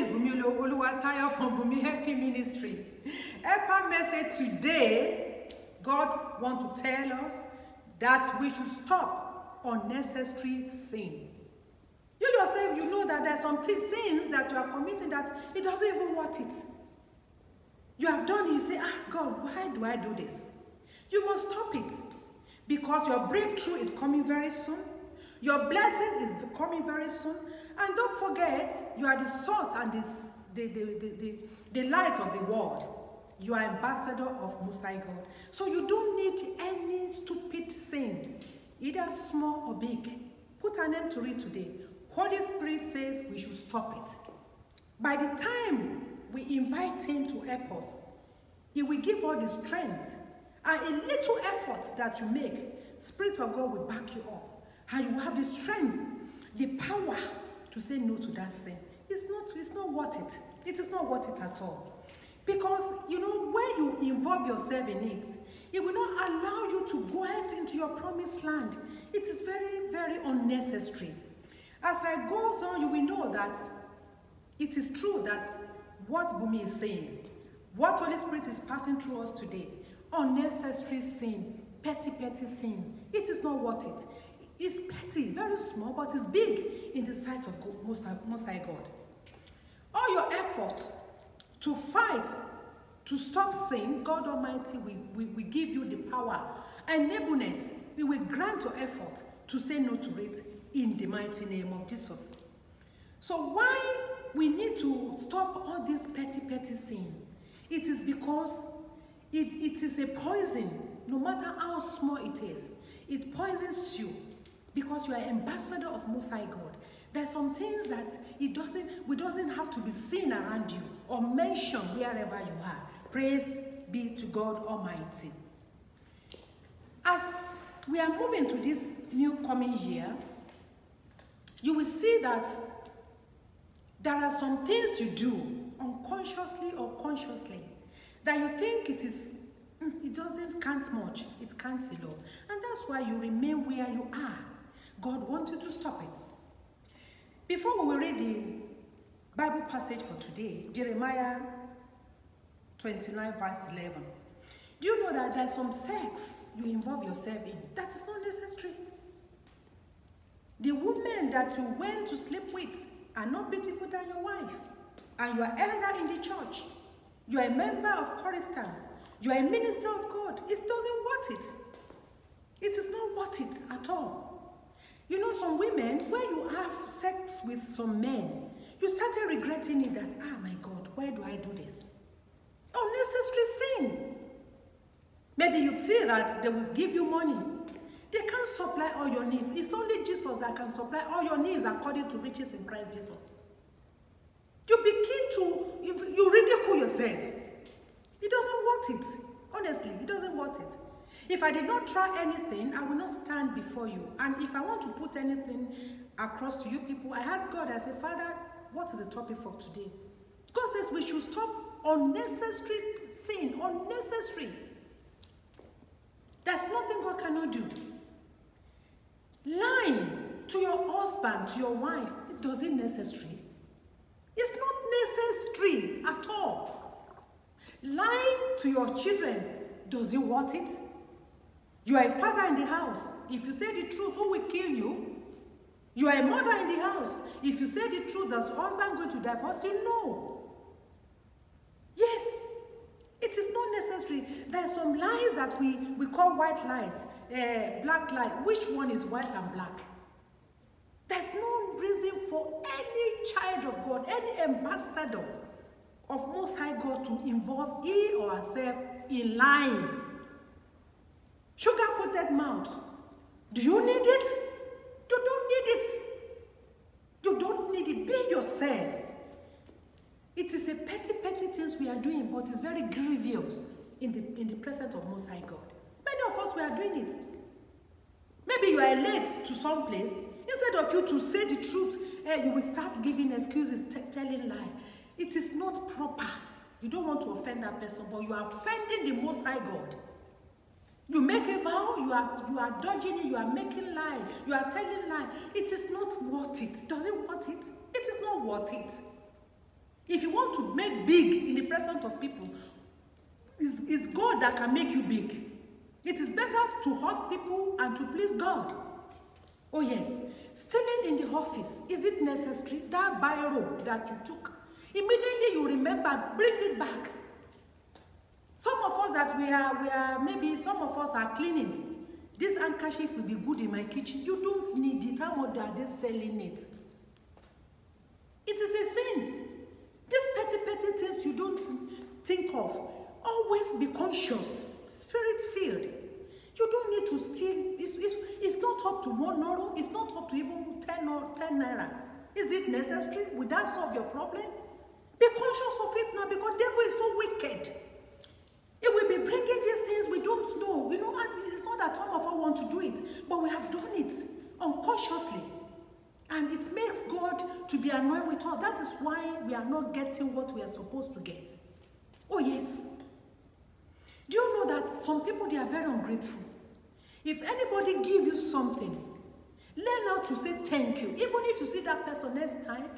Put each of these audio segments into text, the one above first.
is Bumi Oluwatayo from Bumi Happy Ministry. Epa message today, God wants to tell us that we should stop unnecessary sin. You yourself, you know that there are some sins that you are committing that it doesn't even worth it. You have done it, you say, God, why do I do this? You must stop it because your breakthrough is coming very soon. Your blessings is coming very soon. And don't forget, you are the salt and the light of the world. You are ambassador of Most High God. So you don't need any stupid sin, either small or big. Put an end to it today. Holy Spirit says we should stop it. By the time we invite him to help us, he will give all the strength. And a little effort that you make, Spirit of God will back you up. And you will have the strength, the power to say no to that sin. It's not worth it. It is not worth it at all. Because, you know, when you involve yourself in it, it will not allow you to go out into your promised land. It is very, very unnecessary. As I go on, you will know that it is true that what Bumi is saying, what Holy Spirit is passing through us today, unnecessary sin, petty sin, it is not worth it. It's petty, very small, but it's big in the sight of God, Most High God. All your efforts to fight, to stop sin, God Almighty will give you the power, enablement. He will grant your effort to say no to it in the mighty name of Jesus. So why we need to stop all this petty sin? It is because it is a poison, no matter how small it is. It poisons you because you are ambassador of Most High God. There are some things that we doesn't have to be seen around you or mentioned wherever you are. Praise be to God Almighty. As we are moving to this new coming year, you will see that there are some things you do unconsciously or consciously that you think it doesn't count much, it counts a lot. And that's why you remain where you are. God wants you to stop it. Before we read the Bible passage for today, Jeremiah 29 verse 11. Do you know that there's some sex you involve yourself in that is not necessary? The women that you went to sleep with are not beautiful than your wife. And you are elder in the church. You are a member of Corinthians. You are a minister of God. It doesn't worth it. It is not worth it at all. You know, some women, when you have sex with some men, you started regretting it that, my God, why do I do this? Unnecessary sin. Maybe you feel that they will give you money. They can't supply all your needs. It's only Jesus that can supply all your needs according to riches in Christ Jesus. You begin to, you ridicule yourself. It doesn't worth it. Honestly, it doesn't worth it. If I did not try anything, I will not stand before you. And if I want to put anything across to you people, I ask God, I say, Father, what is the topic for today? God says we should stop unnecessary sin, unnecessary. There's nothing God cannot do. Lying to your husband, to your wife, does it necessary? It's not necessary at all. Lying to your children, does it worth it? You are a father in the house. If you say the truth, who will kill you? You are a mother in the house. If you say the truth, does your husband going to divorce you? No. Yes. It is not necessary. There are some lies that we call white lies, black lies. Which one is white and black? There's no reason for any child of God, any ambassador of Most High God to involve he or herself in lying. Sugar-coated mouth. Do you need it? You don't need it. You don't need it. Be yourself. It is a petty things we are doing, but it's very grievous in the presence of Most High God. Many of us, we are doing it. Maybe you are late to some place. Instead of you to say the truth, you will start giving excuses, telling lies. It is not proper. You don't want to offend that person, but you are offending the Most High God. You make a vow, you are dodging it, you are making lies, you are telling lies. It is not worth it. Does it worth it? It is not worth it. If you want to make big in the presence of people, it's God that can make you big. It is better to hurt people and to please God. Oh yes, stealing in the office, is it necessary? That biro that you took, immediately you remember, bring it back. Some of us that we are maybe some of us are cleaning. This handkerchief will be good in my kitchen. You don't need it. How much are they selling it? It is a sin. These petty things you don't think of. Always be conscious, spirit-filled. You don't need to steal. It's not up to €1. It's not up to even 10 naira. Is it necessary? Will that solve your problem? Be conscious of it now, because devil is so wicked. It will be bringing these things we don't know. You know, and it's not that some of us want to do it, but we have done it unconsciously. And it makes God to be annoyed with us. That is why we are not getting what we are supposed to get. Oh yes. Do you know that some people, they are very ungrateful? If anybody gives you something, learn how to say thank you. Even if you see that person next time,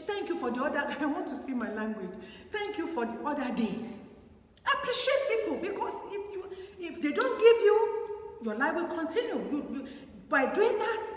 thank you for the other, I want to speak my language. Thank you for the other day. Appreciate people, because if they don't give you, your life will continue. By doing that,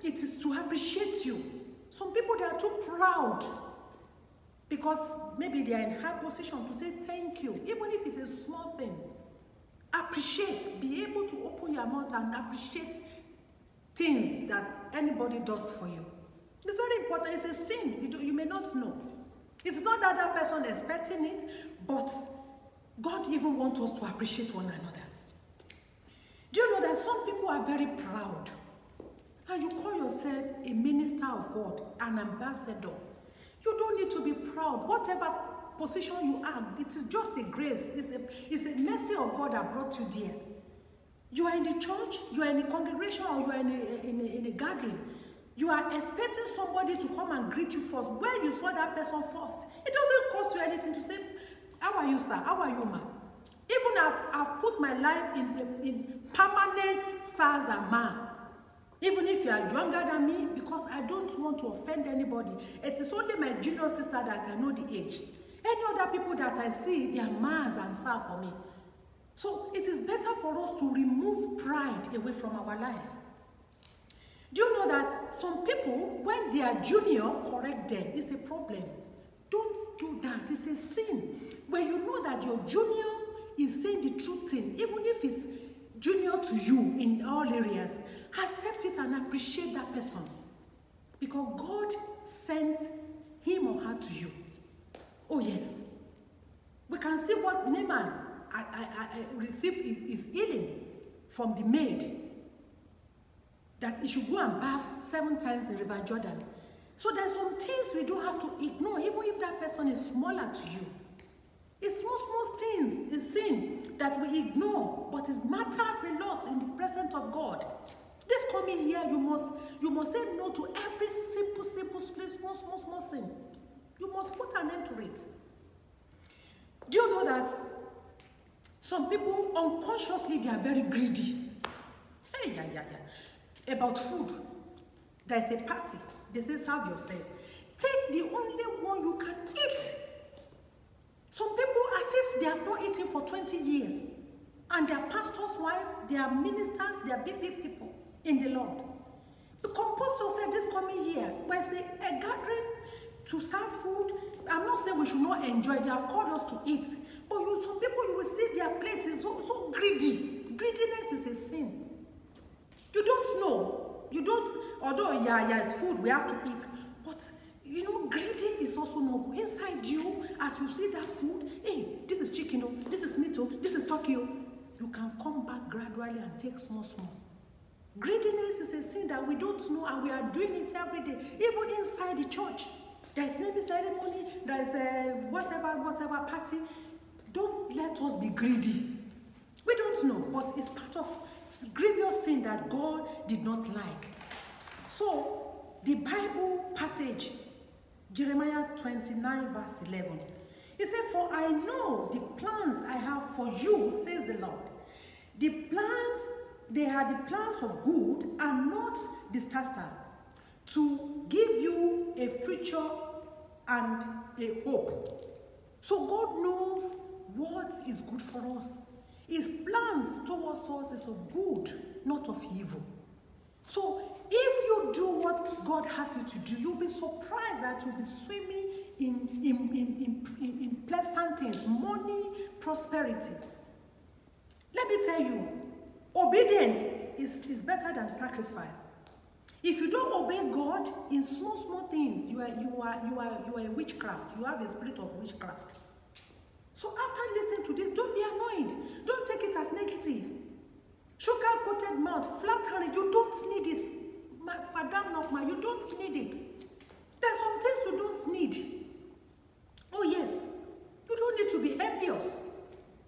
it is to appreciate you. Some people, they are too proud because maybe they are in high position to say thank you, even if it's a small thing. Appreciate. Be able to open your mouth and appreciate things that anybody does for you. It's very important. It's a sin. You may not know. It's not that that person is expecting it, but God even wants us to appreciate one another. Do you know that some people are very proud? And you call yourself a minister of God, an ambassador. You don't need to be proud. Whatever position you are, it is just a grace. It's a mercy of God that brought you there. You are in the church, you are in the congregation, or you are in a gathering. You are expecting somebody to come and greet you first. When you saw that person first, it doesn't cost you anything to say, how are you, sir? How are you, ma? Even I've put my life in permanent sirs and ma. Even if you are younger than me, because I don't want to offend anybody. It is only my junior sister that I know the age. Any other people that I see, they are mas and sir for me. So it is better for us to remove pride away from our life. Do you know that some people, when they are junior, correct them? It's a problem. Don't do that. It's a sin. When you know that your junior is saying the true thing, even if it's junior to you in all areas, accept it and appreciate that person. Because God sent him or her to you. Oh yes. We can see what Naaman received his healing from the maid. That he should go and bath 7 times in River Jordan. So there's some things we don't have to ignore, even if that person is smaller to you. It's small things, it's sin that we ignore, but it matters a lot in the presence of God. This coming year, you must say no to every simple, small sin. You must put an end to it. Do you know that some people unconsciously, they are very greedy? Hey, about food. There's a party. They say serve yourself. Take the only one you can eat. Some people, as if they have not eaten for 20 years. And their pastor's wife, they are ministers, they are big people in the Lord. To compose yourself this coming year, when say a gathering to serve food, I'm not saying we should not enjoy. They have called us to eat. But some people, you will see their plates is so greedy. Greediness is a sin. You don't know. You don't, although it's food, we have to eat. But you know, greedy is also not good. Inside you, as you see that food, hey, this is chicken, oh, this is meat, oh, this is turkey, oh, you can come back gradually and take small. Greediness is a sin that we don't know, and we are doing it every day. Even inside the church, there's naming ceremony, there's a whatever party. Don't let us be greedy. We don't know, but it's part of grievous sin that God did not like. So, the Bible passage, Jeremiah 29 verse 11, it said, for I know the plans I have for you, says the Lord. The plans, they are the plans of good and not disaster, to give you a future and a hope. So God knows what is good for us. His plans towards us is of good, not of evil. So if you do what God has you to do, you'll be surprised that you'll be swimming in pleasant things, money, prosperity. Let me tell you, obedience is better than sacrifice. If you don't obey God in small things, you are a witchcraft. You have a spirit of witchcraft. So after listening to this, don't be annoyed. Don't take it as negative. Sugar-coated mouth, flat-handed, you don't need it. Fadam Nokma, you don't need it. There's some things you don't need. Oh yes, you don't need to be envious.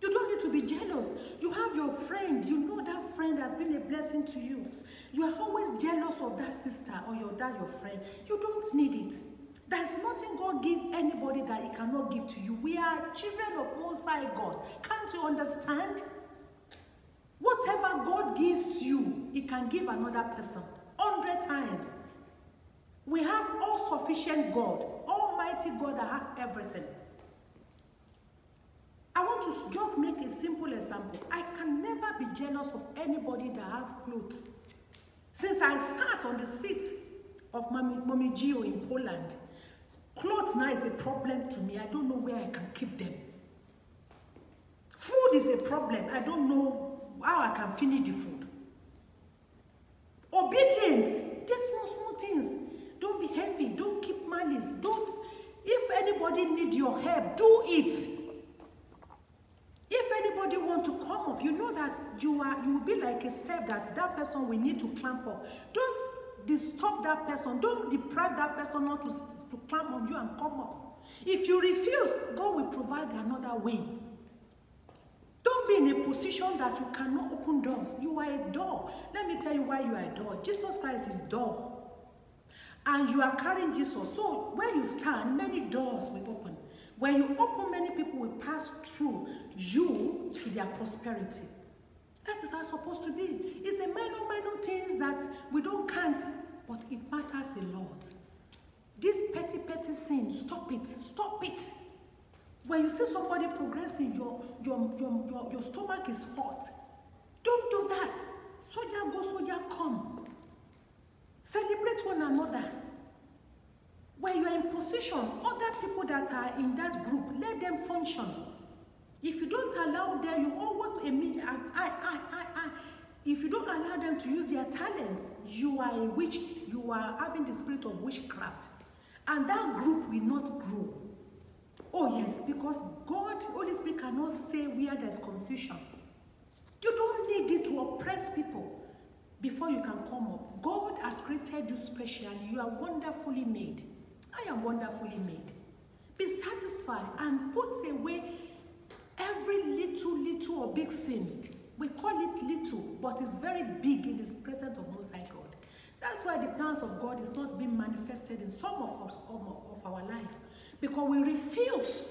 You don't need to be jealous. You have your friend. You know that friend has been a blessing to you. You are always jealous of that sister or your friend. You don't need it. There's nothing God gives anybody that He cannot give to you. We are children of Most High God. Can't you understand? Whatever God gives you, He can give another person 100 times. We have all-sufficient God, Almighty God that has everything. I want to just make a simple example. I can never be jealous of anybody that have clothes. Since I sat on the seat of Mommy Gio in Poland, clothes now is a problem to me. I don't know where I can keep them. Food is a problem. I don't know how I can finish the food. Obedience, these small things. Don't be heavy. Don't keep malice. If anybody needs your help, do it. If anybody wants to come up, you know that you will be like a step that person will need to climb up. Don't disturb that person. Don't deprive that person not to climb on you and come up. If you refuse, God will provide another way. Don't be in a position that you cannot open doors. You are a door. Let me tell you why you are a door. Jesus Christ is door. And you are carrying Jesus. So where you stand, many doors will open. When you open, many people will pass through you to their prosperity. That is how it's supposed to be. It's a minor things that we don't count, but it matters a lot. This petty sin, stop it. Stop it. When you see somebody progressing, your stomach is hot. Don't do that. Soldier go, soldier come. Celebrate one another. When you are in position, other people that are in that group, let them function. If you don't allow them, you always if you don't allow them to use their talents, you are a witch. You are having the spirit of witchcraft, and that group will not grow. Oh yes, because God, Holy Spirit cannot stay where there's confusion. You don't need it to oppress people before you can come up. God has created you specially. You are wonderfully made. I am wonderfully made. Be satisfied and put away every little or big sin. We call it little, but it's very big in the presence of Most High God. That's why the plans of God is not being manifested in some of our life. Because we refuse.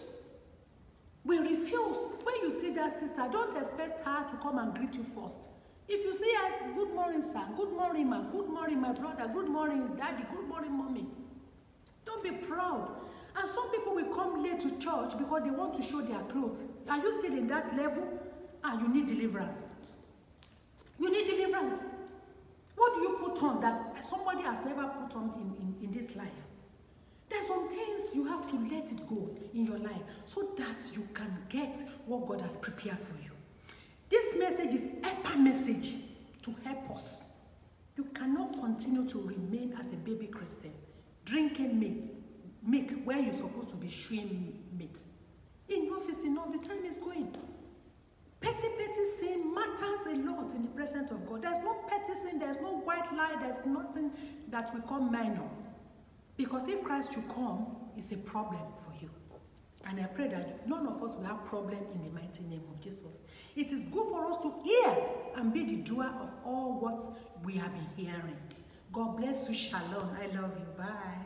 We refuse. When you see that sister, don't expect her to come and greet you first. If you see her, good morning, sir. Good morning, ma. Good morning, my brother. Good morning, daddy. Good morning, mommy. Don't be proud. And some people will come late to church because they want to show their clothes. Are you still in that level? You need deliverance. You need deliverance. What do you put on that somebody has never put on in this life? There's some things you have to let it go in your life so that you can get what God has prepared for you. This message is a message to help us. You cannot continue to remain as a baby Christian, drinking milk when you're supposed to be chewing meat. Enough is enough. The time is going. Petty sin matters a lot in the presence of God. There's no petty sin. There's no white lie. There's nothing that will come minor. Because if Christ should come, it's a problem for you. And I pray that none of us will have problem in the mighty name of Jesus. It is good for us to hear and be the doer of all what we have been hearing. God bless you. Shalom. I love you. Bye.